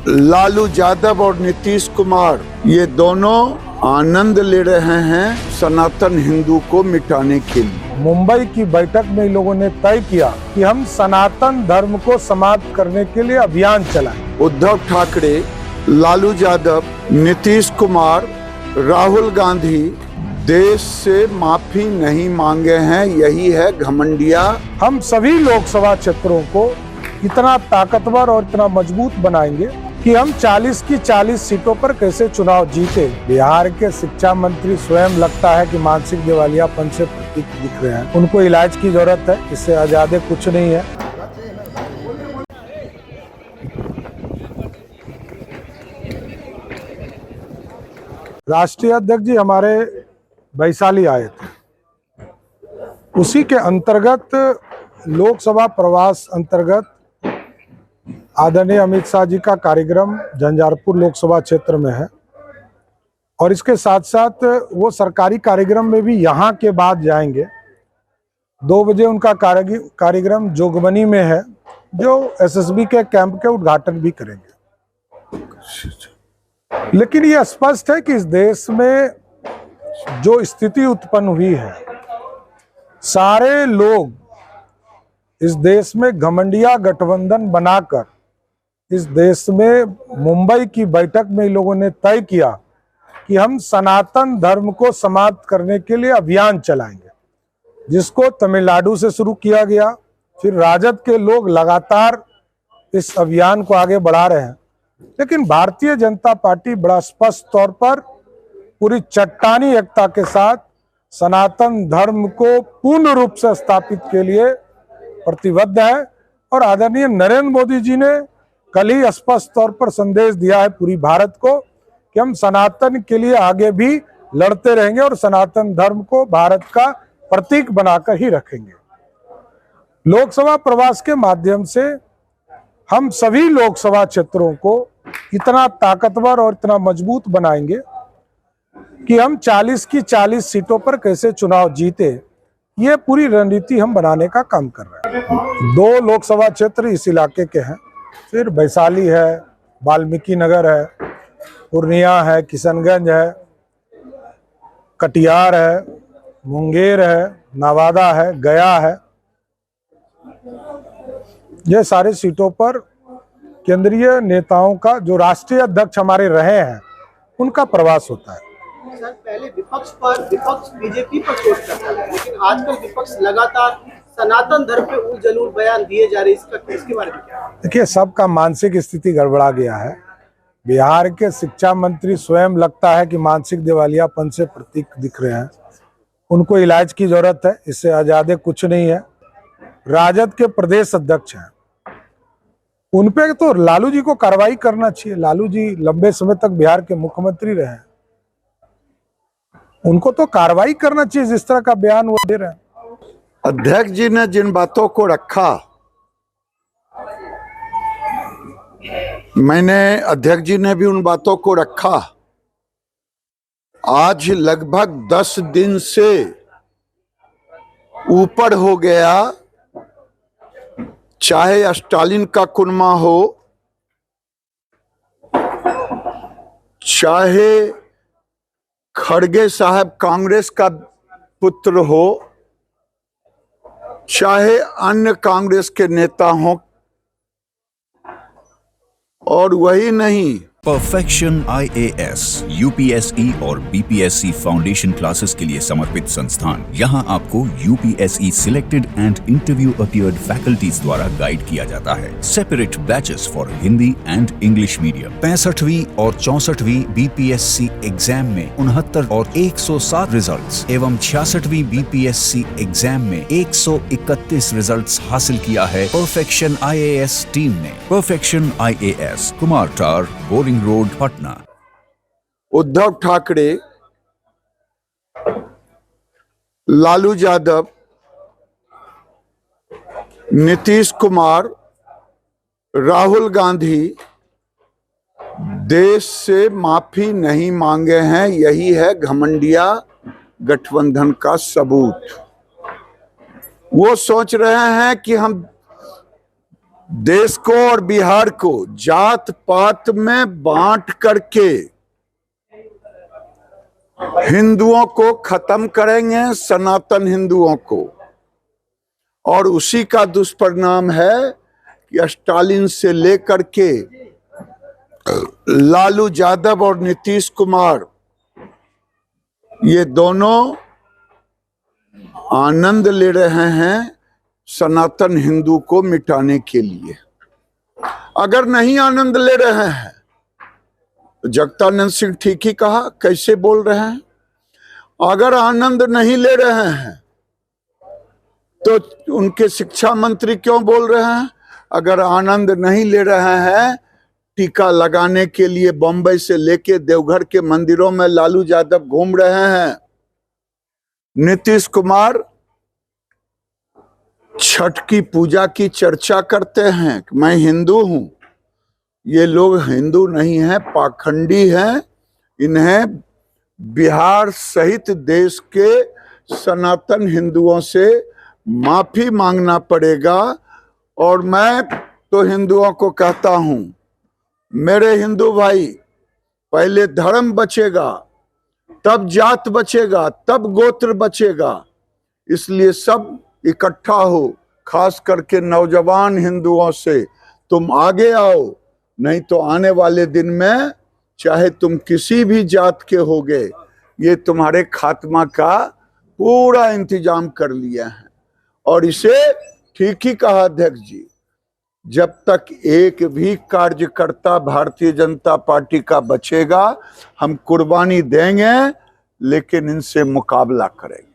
लालू यादव और नीतीश कुमार ये दोनों आनंद ले रहे हैं सनातन हिंदू को मिटाने के लिए। मुंबई की बैठक में इन लोगों ने तय किया कि हम सनातन धर्म को समाप्त करने के लिए अभियान चलाएं। उद्धव ठाकरे, लालू यादव, नीतीश कुमार, राहुल गांधी देश से माफी नहीं मांगे हैं, यही है घमंडिया। हम सभी लोकसभा क्षेत्रों को इतना ताकतवर और इतना मजबूत बनाएंगे कि हम 40 की 40 सीटों पर कैसे चुनाव जीते। बिहार के शिक्षा मंत्री स्वयं लगता है कि मानसिक दिवालियापन से प्रतीक दिख रहे हैं। उनको इलाज की जरूरत है, इससे आजादे कुछ नहीं है। राष्ट्रीय अध्यक्ष जी हमारे वैशाली आए थे, उसी के अंतर्गत लोकसभा प्रवास अंतर्गत आदरणीय अमित शाह जी का कार्यक्रम झंझारपुर लोकसभा क्षेत्र में है और इसके साथ साथ वो सरकारी कार्यक्रम में भी यहाँ के बाद जाएंगे। 2 बजे उनका कार्यक्रम जोगबनी में है, जो एसएसबी के कैंप के उद्घाटन भी करेंगे। लेकिन ये स्पष्ट है कि इस देश में जो स्थिति उत्पन्न हुई है, सारे लोग इस देश में घमंडिया गठबंधन बनाकर इस देश में मुंबई की बैठक में इन लोगों ने तय किया कि हम सनातन धर्म को समाप्त करने के लिए अभियान चलाएंगे, जिसको तमिलनाडु से शुरू किया गया। फिर राजद के लोग लगातार इस अभियान को आगे बढ़ा रहे हैं, लेकिन भारतीय जनता पार्टी बड़ा स्पष्ट तौर पर पूरी चट्टानी एकता के साथ सनातन धर्म को पूर्ण रूप से स्थापित के लिए प्रतिबद्ध है। और आदरणीय नरेंद्र मोदी जी ने कल ही स्पष्ट तौर पर संदेश दिया है पूरी भारत को कि हम सनातन के लिए आगे भी लड़ते रहेंगे और सनातन धर्म को भारत का प्रतीक बनाकर ही रखेंगे। लोकसभा प्रवास के माध्यम से हम सभी लोकसभा क्षेत्रों को इतना ताकतवर और इतना मजबूत बनाएंगे कि हम 40 की 40 सीटों पर कैसे चुनाव जीते। ये पूरी रणनीति हम बनाने का काम कर रहे हैं। 2 लोकसभा क्षेत्र इस इलाके के हैं, फिर वैशाली है, वाल्मीकि नगर है, पूर्णिया है, किशनगंज है, कटिहार है, मुंगेर है, नवादा है, गया है। ये सारे सीटों पर केंद्रीय नेताओं का, जो राष्ट्रीय अध्यक्ष हमारे रहे हैं, उनका प्रवास होता है। सर, पहले विपक्ष बीजेपी पर चोट करता है, लेकिन आजकल विपक्ष लगातार सनातन धर्म पे उलझुल बयान दिए जा रहे हैं। इसके बारे में क्या? देखिए, सबका मानसिक स्थिति गड़बड़ा गया है। बिहार के शिक्षा मंत्री स्वयं लगता है कि मानसिक दिवालियापन से प्रतीक दिख रहे हैं। उनको इलाज की जरूरत है, इससे आजादे कुछ नहीं है। राजद के प्रदेश अध्यक्ष हैं, उन पे तो लालू जी को कार्रवाई करना चाहिए। लालू जी लंबे समय तक बिहार के मुख्यमंत्री रहे हैं, उनको तो कार्रवाई करना चाहिए जिस तरह का बयान वो दे रहे हैं। अध्यक्ष जी ने जिन बातों को रखा, मैंने अध्यक्ष जी ने भी उन बातों को रखा। आज लगभग 10 दिन से ऊपर हो गया, चाहे स्टालिन का कुनबा हो, चाहे खड़गे साहब कांग्रेस का पुत्र हो, चाहे अन्य कांग्रेस के नेता हों, और वही नहीं, परफेक्शन IAS, UPSE और BPSC फाउंडेशन क्लासेस के लिए समर्पित संस्थान। यहाँ आपको UPSE selected and interview appeared faculties द्वारा गाइड किया जाता है। Separate batches for Hindi and English medium. 65वीं और 64वीं BPSC एग्जाम में 69 और 107 रिजल्ट्स एवं 66वीं BPSC एग्जाम में 131 रिजल्ट्स हासिल किया है परफेक्शन IAS टीम ने। परफेक्शन IAS, कुमार टार, बोरिंग रोड, पटना। उद्धव ठाकरे, लालू यादव, नीतीश कुमार, राहुल गांधी देश से माफी नहीं मांगे हैं, यही है घमंडिया गठबंधन का सबूत। वो सोच रहे हैं कि हम देश को और बिहार को जात पात में बांट करके हिंदुओं को खत्म करेंगे, सनातन हिंदुओं को। और उसी का दुष्परिणाम है कि स्टालिन से लेकर के लालू यादव और नीतीश कुमार, ये दोनों आनंद ले रहे हैं सनातन हिंदू को मिटाने के लिए। अगर नहीं आनंद ले रहे हैं, जगदानंद सिंह ठीक ही कहा, कैसे बोल रहे हैं, अगर आनंद नहीं ले रहे हैं तो उनके शिक्षा मंत्री क्यों बोल रहे हैं? अगर आनंद नहीं ले रहे हैं, टीका लगाने के लिए बम्बई से लेके देवघर के मंदिरों में लालू यादव घूम रहे हैं, नीतीश कुमार छठ की पूजा की चर्चा करते हैं कि मैं हिंदू हूं। ये लोग हिंदू नहीं हैं, पाखंडी हैं। इन्हें बिहार सहित देश के सनातन हिंदुओं से माफी मांगना पड़ेगा। और मैं तो हिंदुओं को कहता हूं, मेरे हिंदू भाई, पहले धर्म बचेगा, तब जात बचेगा, तब गोत्र बचेगा। इसलिए सब इकट्ठा हो, खास करके नौजवान हिंदुओं से तुम आगे आओ, नहीं तो आने वाले दिन में चाहे तुम किसी भी जात के होगे, ये तुम्हारे खात्मा का पूरा इंतजाम कर लिया है। और इसे ठीक ही कहा अध्यक्ष जी, जब तक एक भी कार्यकर्ता भारतीय जनता पार्टी का बचेगा, हम कुर्बानी देंगे, लेकिन इनसे मुकाबला करेंगे।